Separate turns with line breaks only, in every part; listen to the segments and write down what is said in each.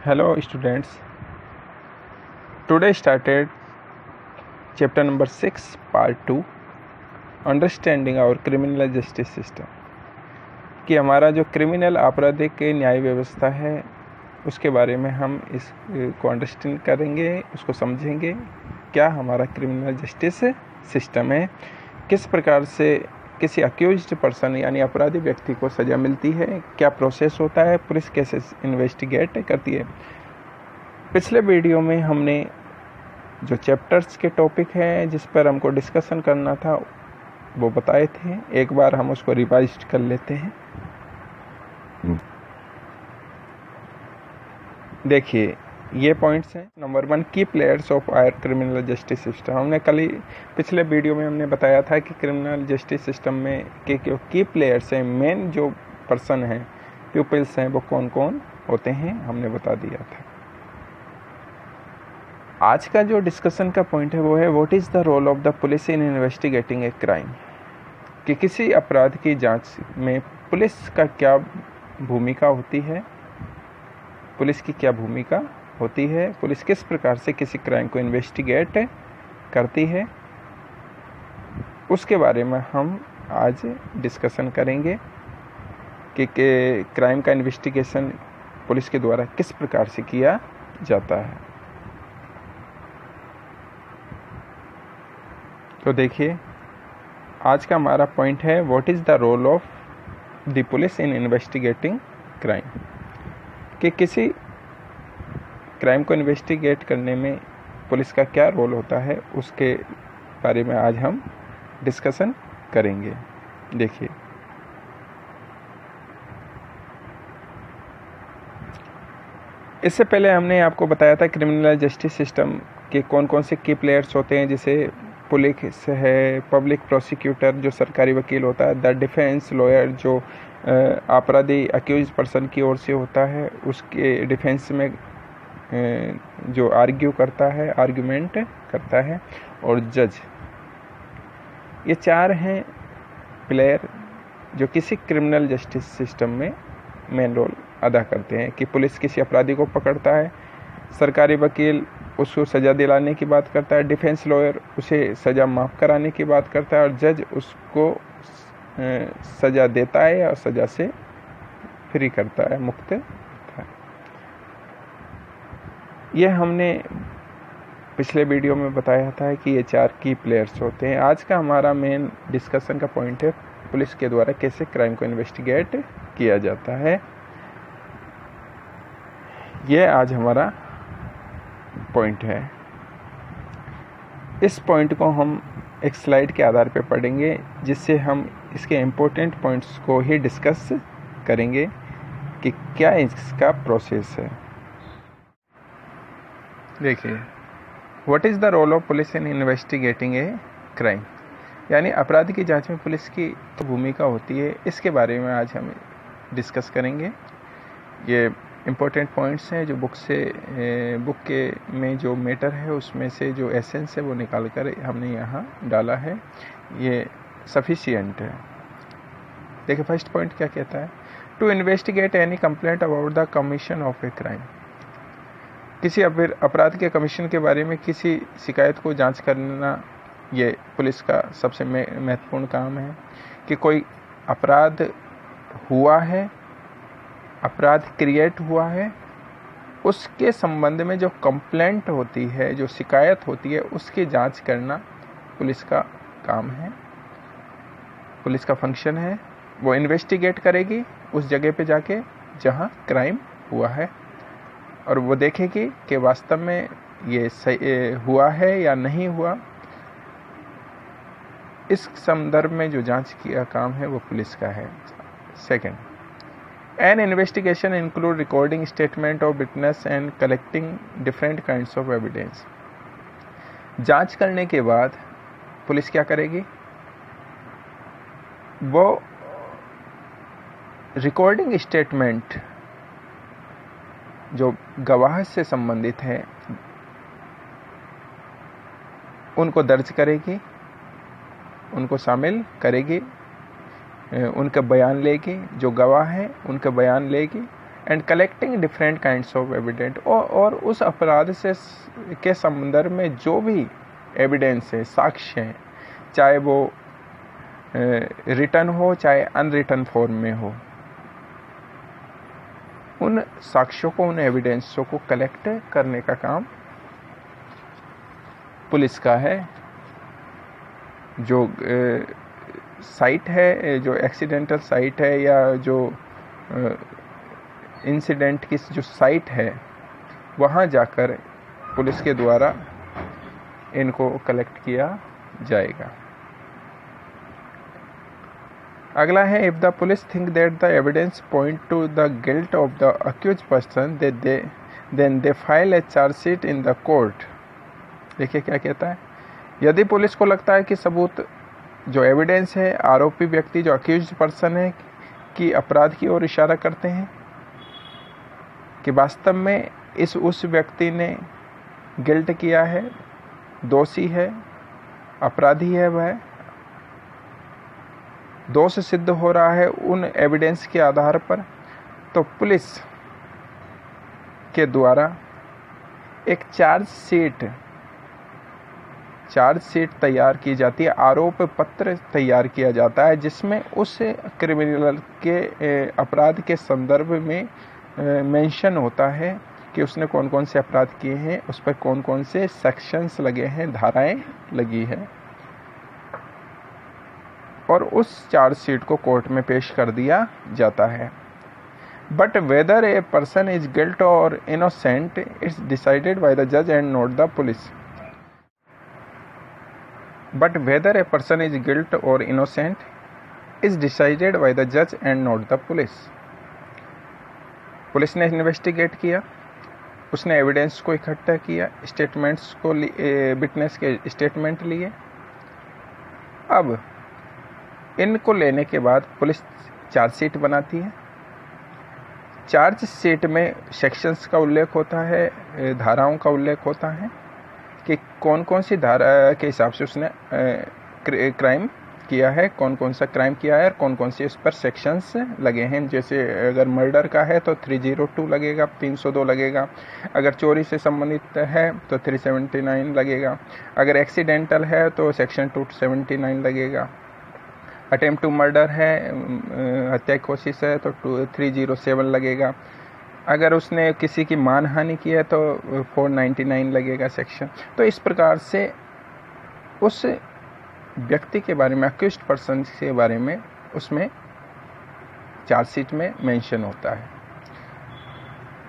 Hello students, today started chapter number 6 part 2 understanding our criminal justice system कि हमारा जो criminal आपराधिक न्याय व्यवस्था है उसके बारे में हम इसको अंडरस्टैंड करेंगे, उसको समझेंगे। क्या हमारा क्रिमिनल जस्टिस सिस्टम है, किस प्रकार से किसी अक्यूज्ड पर्सन यानी अपराधी व्यक्ति को सज़ा मिलती है, क्या प्रोसेस होता है, पुलिस कैसे इन्वेस्टिगेट करती है। पिछले वीडियो में हमने जो चैप्टर्स के टॉपिक हैं जिस पर हमको डिस्कशन करना था वो बताए थे। एक बार हम उसको रिवाइज कर लेते हैं। देखिए ये पॉइंट्स हैं। Number 1, key players of our criminal justice system. हमने पिछले वीडियो में हमने बताया था कि क्रिमिनल जस्टिस सिस्टम में की प्लेयर्स हैं, मेन जो पर्सन हैं, प्यूपिल्स हैं, वो कौन कौन होते हैं हमने बता दिया था। आज का जो डिस्कशन का पॉइंट है वो है what is the role of the police in investigating a crime, कि किसी अपराध की जांच में पुलिस का क्या भूमिका होती है, पुलिस की क्या भूमिका होती है, पुलिस किस प्रकार से किसी क्राइम को इन्वेस्टिगेट करती है, उसके बारे में हम आज डिस्कशन करेंगे कि क्राइम का इन्वेस्टिगेशन पुलिस के द्वारा किस प्रकार से किया जाता है। तो देखिए आज का हमारा पॉइंट है what is the role of the police in investigating crime, कि किसी क्राइम को इन्वेस्टिगेट करने में पुलिस का क्या रोल होता है, उसके बारे में आज हम डिस्कशन करेंगे। देखिए इससे पहले हमने आपको बताया था क्रिमिनल जस्टिस सिस्टम के कौन कौन से की प्लेयर्स होते हैं, जैसे पुलिस है, पब्लिक प्रोसिक्यूटर जो सरकारी वकील होता है, द डिफेंस लॉयर जो अपराधी अक्यूज पर्सन की ओर से होता है, उसके डिफेंस में जो आर्ग्यू करता है, आर्गुमेंट करता है, और जज। ये 4 हैं प्लेयर जो किसी क्रिमिनल जस्टिस सिस्टम में मेन रोल अदा करते हैं। कि पुलिस किसी अपराधी को पकड़ता है, सरकारी वकील उसको सज़ा दिलाने की बात करता है, डिफेंस लॉयर उसे सज़ा माफ़ कराने की बात करता है, और जज उसको सज़ा देता है और सज़ा से फ्री करता है, मुक्त करता है। ये हमने पिछले वीडियो में बताया था कि ये 4 की प्लेयर्स होते हैं। आज का हमारा मेन डिस्कशन का पॉइंट है पुलिस के द्वारा कैसे क्राइम को इन्वेस्टिगेट किया जाता है। ये आज हमारा पॉइंट है। इस पॉइंट को हम एक स्लाइड के आधार पर पढ़ेंगे, जिससे हम इसके इम्पोर्टेंट पॉइंट्स को ही डिस्कस करेंगे कि क्या इसका प्रोसेस है। देखिए what is the role of police in investigating a crime, यानी अपराध की जांच में पुलिस की तो भूमिका होती है, इसके बारे में आज हम डिस्कस करेंगे। ये इम्पोर्टेंट पॉइंट्स हैं जो बुक के में जो मैटर है उसमें से जो एसेंस है वो निकाल कर हमने यहाँ डाला है, ये सफिशिएंट है। देखिए फर्स्ट पॉइंट क्या कहता है, to investigate any complaint about the commission of a crime, किसी अपराध के कमीशन के बारे में किसी शिकायत को जांच करना ये पुलिस का सबसे महत्वपूर्ण काम है। कि कोई अपराध हुआ है, अपराध क्रिएट हुआ है, उसके संबंध में जो कंप्लेंट होती है, जो शिकायत होती है, उसकी जांच करना पुलिस का काम है, पुलिस का फंक्शन है। वो इन्वेस्टिगेट करेगी उस जगह पे जाके जहां क्राइम हुआ है, और वो देखेगी कि वास्तव में ये सही हुआ है या नहीं हुआ। इस संदर्भ में जो जांच का काम है वो पुलिस का है। Second, N investigation include recording statement of witness and collecting different kinds of evidence. जांच करने के बाद पुलिस क्या करेगी, वो रिकॉर्डिंग स्टेटमेंट जो गवाह से संबंधित है उनको दर्ज करेगी, उनको शामिल करेगी, उनका बयान लेगी, जो गवाह हैं उनका बयान लेगी, and collecting different kinds of evident, और उस अपराध से के संदर्भ में जो भी एविडेंस है, साक्ष्य हैं, चाहे वो रिटन हो चाहे अनरिटन फॉर्म में हो, उन साक्ष्यों को, उन एविडेंसों को कलेक्ट करने का काम पुलिस का है। जो साइट है, जो एक्सीडेंटल साइट है या जो इंसिडेंट की जो साइट है, वहाँ जाकर पुलिस के द्वारा इनको कलेक्ट किया जाएगा। अगला है, if the police think that the evidence point to the guilt of the accuse person then they file a chargesheet in the court. देखिए क्या कहता है, यदि पुलिस को लगता है कि सबूत, जो एविडेंस है, आरोपी व्यक्ति जो अक्यूज पर्सन है कि अपराध की ओर इशारा करते हैं कि वास्तव में उस व्यक्ति ने गिल्ट किया है, दोषी है, अपराधी है, वह दोष सिद्ध हो रहा है उन एविडेंस के आधार पर, तो पुलिस के द्वारा एक चार्जशीट तैयार की जाती है, आरोप पत्र तैयार किया जाता है, जिसमें उस क्रिमिनल के अपराध के संदर्भ में मेंशन होता है कि उसने कौन कौन से अपराध किए हैं, उस पर कौन कौन से सेक्शंस लगे हैं, धाराएं लगी हैं, और उस चार्जशीट को कोर्ट में पेश कर दिया जाता है। But whether a person is guilt और innocent it's decided by the जज and not the police. But whether a person is guilt or innocent is decided by the judge and not the police. Police ने investigate किया, उसने evidence को इकट्ठा किया, statements को, witness के statement लिए। अब इनको लेने के बाद पुलिस चार्जशीट बनाती है। चार्जशीट में सेक्शंस का उल्लेख होता है, धाराओं का उल्लेख होता है कि कौन कौन सी धारा के हिसाब से उसने क्राइम किया है, कौन कौन सा क्राइम किया है, और कौन कौन से उस पर सेक्शंस लगे हैं। जैसे अगर मर्डर का है तो 302 लगेगा, 302 लगेगा। अगर चोरी से संबंधित है तो 379 लगेगा। अगर एक्सीडेंटल है तो सेक्शन 279 लगेगा। अटेम्प्ट टू मर्डर है, हत्या की कोशिश है तो 307 लगेगा। अगर उसने किसी की मानहानि की है तो 499 लगेगा सेक्शन। तो इस प्रकार से उस व्यक्ति के बारे में, अक्यूज्ड पर्सन के बारे में उसमें चार्जशीट में मेंशन होता है।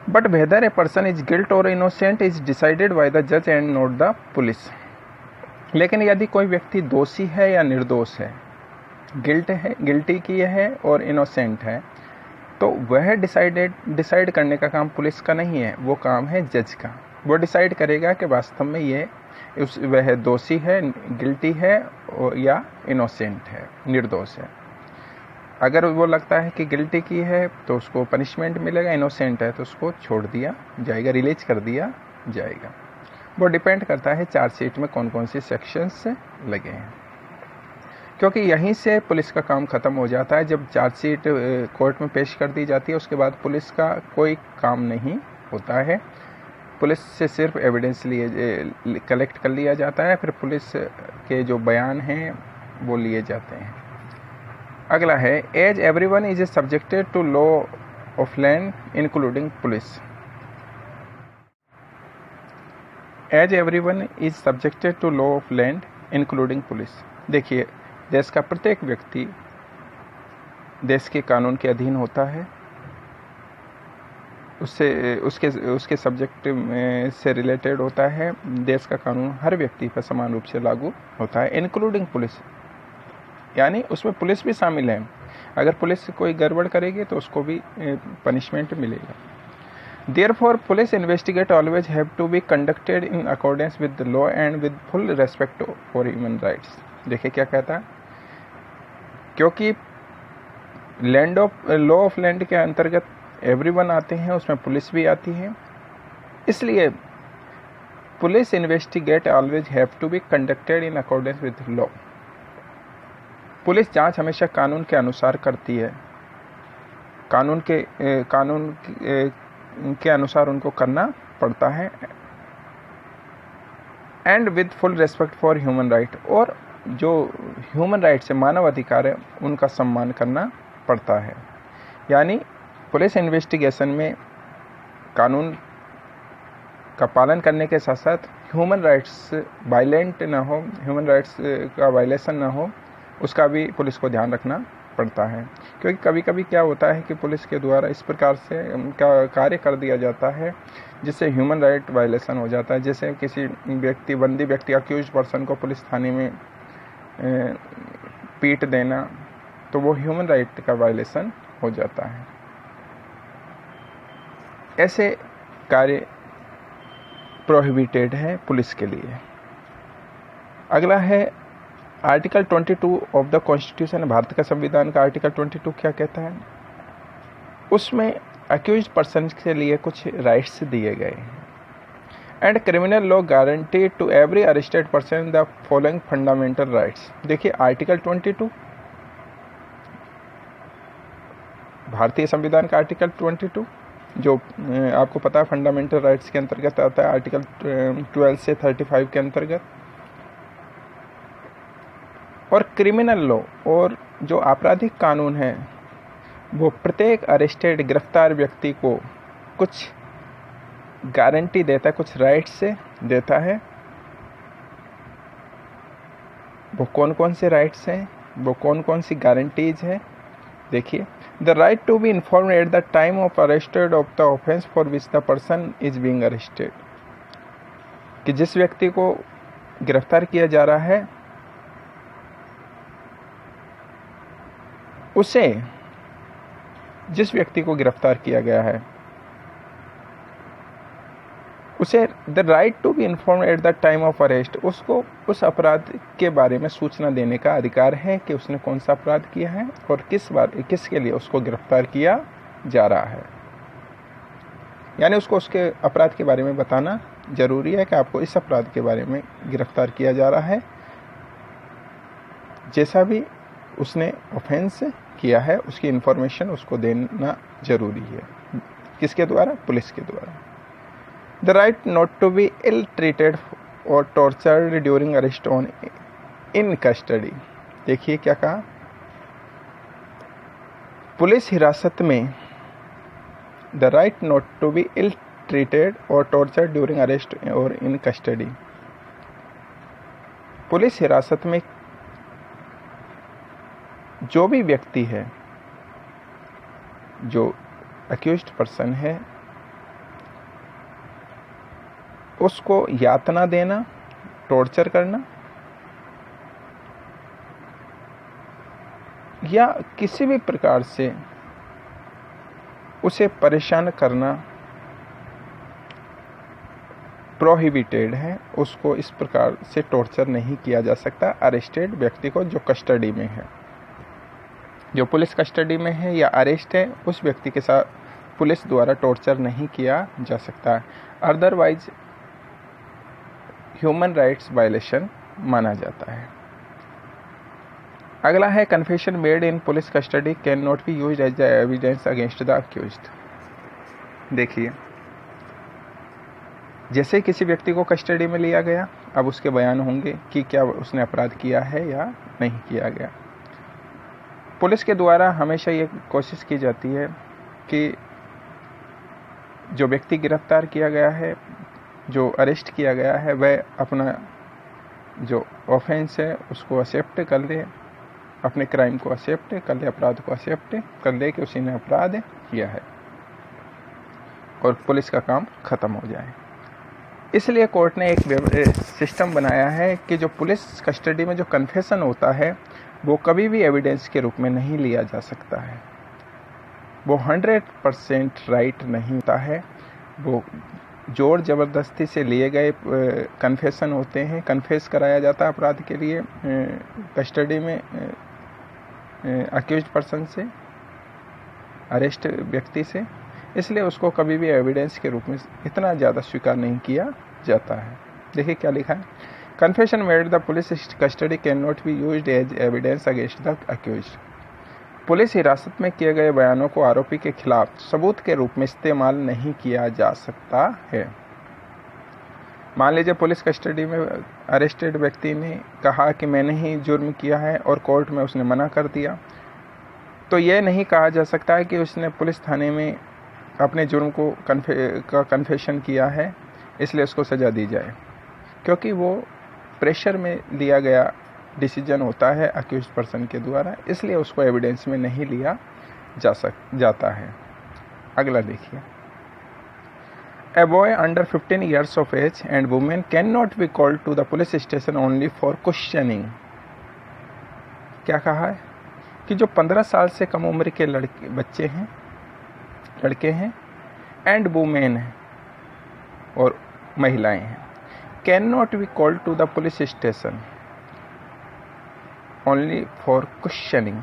But whether a person is guilt और innocent is decided by the जज एंड नॉट द पुलिस। लेकिन यदि कोई व्यक्ति दोषी है या निर्दोष है, गिल्टी की है और इनोसेंट है, तो वह डिसाइड करने का काम पुलिस का नहीं है, वो काम है जज का। वो डिसाइड करेगा कि वास्तव में वह दोषी है, गिल्टी है या इनोसेंट है, निर्दोष है। अगर वो लगता है कि गिल्टी की है तो उसको पनिशमेंट मिलेगा, इनोसेंट है तो उसको छोड़ दिया जाएगा, रिलीज कर दिया जाएगा। वो डिपेंड करता है चार्जशीट में कौन कौन से सेक्शंस लगे हैं, क्योंकि यहीं से पुलिस का काम ख़त्म हो जाता है। जब चार्जशीट कोर्ट में पेश कर दी जाती है उसके बाद पुलिस का कोई काम नहीं होता है। पुलिस से सिर्फ एविडेंस कलेक्ट कर लिया जाता है, फिर पुलिस के जो बयान हैं वो लिए जाते हैं। अगला है, as everyone is subjected to law of land including police. As everyone is subjected to law of land including police. देखिए, देश का प्रत्येक व्यक्ति देश के कानून के अधीन होता है, उसके सब्जेक्ट से रिलेटेड होता है। देश का कानून हर व्यक्ति पर समान रूप से लागू होता है, इंक्लूडिंग पुलिस, यानी उसमें पुलिस भी शामिल है। अगर पुलिस कोई गड़बड़ करेगी तो उसको भी पनिशमेंट मिलेगा। Therefore, police investigate always have to be conducted in accordance with the law and with full respect for human rights. देखिए क्या कहता है, क्योंकि लॉ ऑफ लैंड के अंतर्गत एवरीवन आते हैं, उसमें पुलिस भी आती है, इसलिए police investigate always have to be conducted in accordance with law. Police जांच हमेशा कानून के अनुसार करती है। कानून के अनुसार उनको करना पड़ता है, and with full respect for human right, और जो ह्यूमन राइट से मानव अधिकार है उनका सम्मान करना पड़ता है। यानी पुलिस इन्वेस्टिगेशन में कानून का पालन करने के साथ साथ ह्यूमन राइट्स वायलेंट ना हो, ह्यूमन राइट्स का वायलेशन ना हो, उसका भी पुलिस को ध्यान रखना पड़ता है। क्योंकि कभी कभी क्या होता है कि पुलिस के द्वारा इस प्रकार से कार्य कर दिया जाता है जिससे ह्यूमन राइट वायलेशन हो जाता है। जैसे किसी बंदी व्यक्ति अक्यूज पर्सन को पुलिस थाने में पीट देना, तो वो ह्यूमन राइट का वायलेशन हो जाता है। ऐसे कार्य प्रोहिबिटेड है पुलिस के लिए। अगला है article 22 of the constitution. Bharat का संविधान का आर्टिकल 22 क्या कहता है? उसमें अक्यूज पर्सन के लिए कुछ राइट्स दिए गए हैं। And criminal law guarantee to every arrested person the following fundamental rights. देखिए आर्टिकल 22 भारतीय संविधान का आर्टिकल 22 जो आपको पता है फंडामेंटल राइट्स के अंतर्गत आता है, आर्टिकल 12 से 35 के अंतर्गत। और क्रिमिनल लॉ और जो आपराधिक कानून है वो प्रत्येक अरेस्टेड गिरफ्तार व्यक्ति को कुछ गारंटी देता है, कुछ राइट्स से देता है। वो कौन कौन से राइट्स हैं, वो कौन कौन सी गारंटीज हैं? देखिए, the right to be informed at the time of arrested of the offence for which the person is being arrested, कि जिस व्यक्ति को गिरफ्तार किया जा रहा है उसे, जिस व्यक्ति को गिरफ्तार किया गया है उसे the right to be informed at the time of arrest, उसको उस अपराध के बारे में सूचना देने का अधिकार है कि उसने कौन सा अपराध किया है और किसके लिए उसको गिरफ्तार किया जा रहा है। यानी उसको उसके अपराध के बारे में बताना जरूरी है कि आपको इस अपराध के बारे में गिरफ्तार किया जा रहा है। जैसा भी उसने ऑफेंस किया है उसकी इंफॉर्मेशन उसको देना जरूरी है। किसके द्वारा? पुलिस के द्वारा। The right not to be ill treated और tortured during arrest on in custody. देखिए क्या कहा, पुलिस हिरासत में the right not to be ill treated और टॉर्चर्ड ड्यूरिंग अरेस्ट और इन कस्टडी। पुलिस हिरासत में जो भी व्यक्ति है, जो अक्यूज्ड पर्सन है, उसको यातना देना, टॉर्चर करना या किसी भी प्रकार से उसे परेशान करना प्रोहिबिटेड है। उसको इस प्रकार से टॉर्चर नहीं किया जा सकता अरेस्टेड व्यक्ति को जो कस्टडी में है। जो पुलिस कस्टडी में है या अरेस्ट है उस व्यक्ति के साथ पुलिस द्वारा टॉर्चर नहीं किया जा सकता, अदरवाइज ह्यूमन राइट्स वायलेशन माना जाता है। अगला है confession made in police custody cannot be used as the evidence against the accused. देखिए, जैसे किसी व्यक्ति को कस्टडी में लिया गया, अब उसके बयान होंगे कि क्या उसने अपराध किया है या नहीं किया गया। पुलिस के द्वारा हमेशा ये कोशिश की जाती है कि जो व्यक्ति गिरफ्तार किया गया है, जो अरेस्ट किया गया है, वह अपना जो ऑफेंस है उसको एक्सेप्ट कर ले, अपने क्राइम को एक्सेप्ट कर ले, अपराध को एक्सेप्ट कर ले कि उसी ने अपराध किया है और पुलिस का काम खत्म हो जाए। इसलिए कोर्ट ने एक सिस्टम बनाया है कि जो पुलिस कस्टडी में जो कन्फेशन होता है वो कभी भी एविडेंस के रूप में नहीं लिया जा सकता है। वो 100% राइट नहीं होता है। वो जोर ज़बरदस्ती से लिए गए कन्फेशन होते हैं, कन्फेस कराया जाता है अपराध के लिए कस्टडी में अक्यूज्ड पर्सन से, अरेस्ट व्यक्ति से। इसलिए उसको कभी भी एविडेंस के रूप में इतना ज़्यादा स्वीकार नहीं किया जाता है। देखिए क्या लिखा है, confession made the police custody cannot be used as evidence against the accused. Police हिरासत में किए गए बयानों को आरोपी के खिलाफ सबूत के रूप में इस्तेमाल नहीं किया जा सकता है। मान लीजिए पुलिस कस्टडी में अरेस्टेड व्यक्ति ने कहा कि मैंने ही जुर्म किया है और कोर्ट में उसने मना कर दिया, तो यह नहीं कहा जा सकता है कि उसने पुलिस थाने में अपने जुर्म को कन्फेशन किया है इसलिए उसको सज़ा दी जाए, क्योंकि वो प्रेशर में लिया गया डिसीजन होता है अक्यूज्ड पर्सन के द्वारा, इसलिए उसको एविडेंस में नहीं लिया जाता है। अगला देखिए, A boy under 15 years of age and woman cannot be called to the police station only for questioning। क्या कहा है कि जो 15 साल से कम उम्र के लड़के हैं एंड वुमेन हैं और महिलाएं हैं, cannot be called to the police station only for questioning,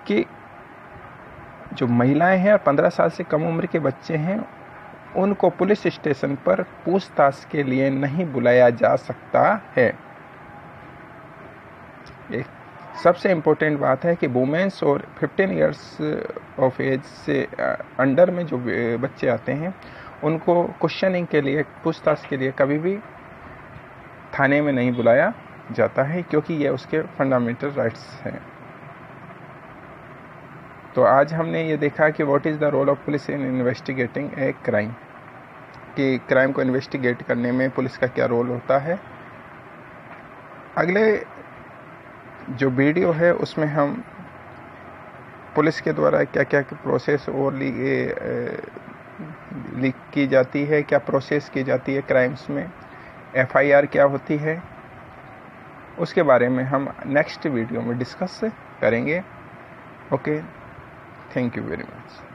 कि जो महिलाएं हैं और 15 साल से कम उम्र के बच्चे हैं उनको पुलिस स्टेशन पर पूछताछ के लिए नहीं बुलाया जा सकता है। एक सबसे इम्पोर्टेंट बात है कि वुमेन्स और 15 इयर्स ऑफ एज से अंडर में जो बच्चे आते हैं उनको क्वेश्चनिंग के लिए, पूछताछ के लिए कभी भी थाने में नहीं बुलाया जाता है, क्योंकि ये उसके फंडामेंटल राइट्स हैं। तो आज हमने ये देखा कि what is the role of police in investigating a crime, कि क्राइम को इन्वेस्टिगेट करने में पुलिस का क्या रोल होता है। अगले जो वीडियो है उसमें हम पुलिस के द्वारा क्या क्या प्रोसेस और लीक की जाती है, क्या प्रोसेस की जाती है क्राइम्स में, FIR क्या होती है, उसके बारे में हम नेक्स्ट वीडियो में डिस्कस करेंगे। Okay, thank you very much.